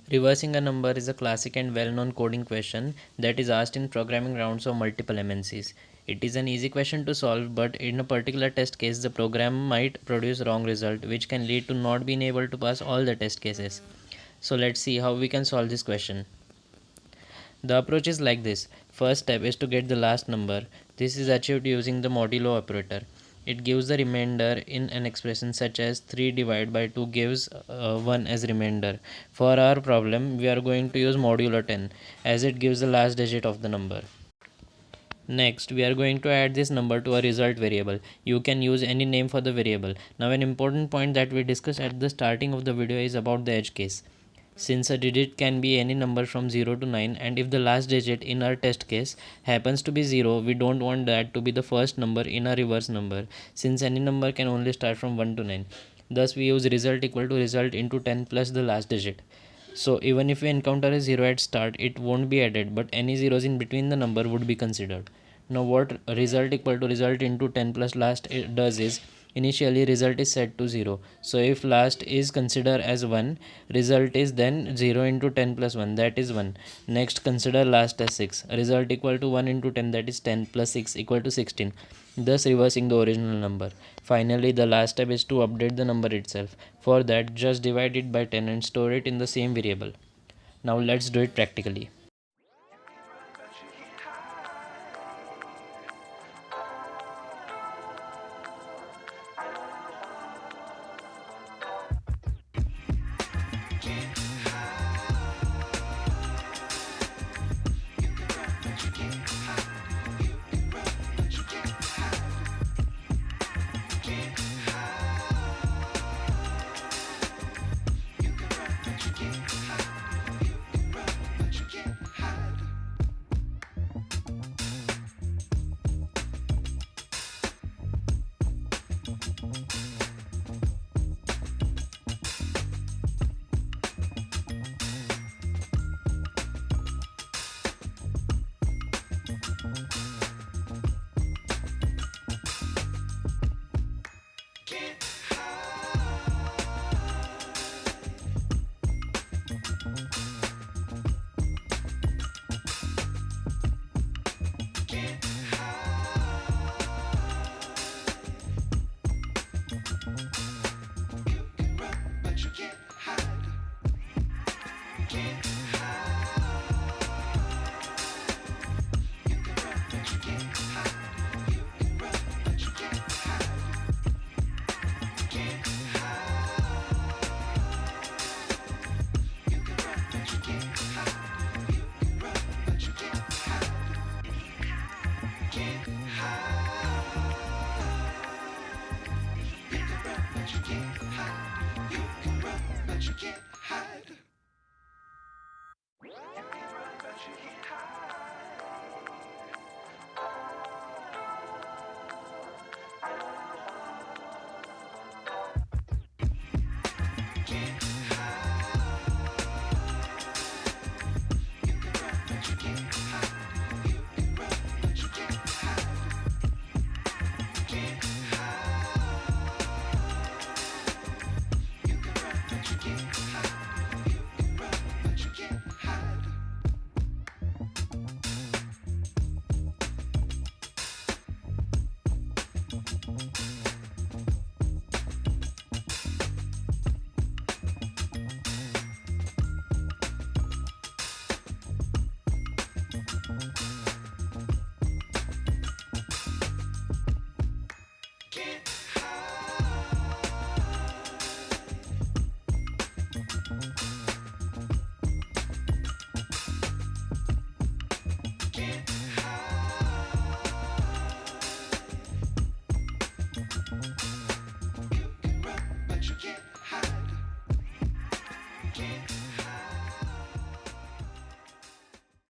Reversing a number is a classic and well-known coding question that is asked in programming rounds of multiple MNCs. It is an easy question to solve, but in a particular test case, the program might produce wrong result, which can lead to not being able to pass all the test cases. So let's see how we can solve this question. The approach is like this. First step is to get the last number. This is achieved using the modulo operator. It gives the remainder in an expression such as 3 divided by 2 gives 1 as remainder. For our problem, we are going to use modulo 10 as it gives the last digit of the number. Next, we are going to add this number to a result variable. You can use any name for the variable. Now, an important point that we discussed at the starting of the video is about the edge case. Since a digit can be any number from 0 to 9, and if the last digit in our test case happens to be 0, we don't want that to be the first number in a reverse number, since any number can only start from 1 to 9. Thus, we use result equal to result into 10 plus the last digit. So even if we encounter a 0 at start, it won't be added, but any zeros in between the number would be considered. Now what result equal to result into 10 plus last it does is, initially result is set to 0. So if last is considered as 1, result is then 0 into 10 plus 1, that is 1. Next consider last as 6. Result equal to 1 into 10, that is 10 plus 6 equal to 16. Thus reversing the original number. Finally, the last step is to update the number itself. For that, just divide it by 10 and store it in the same variable. Now let's do it practically. You can run, but you can't hide.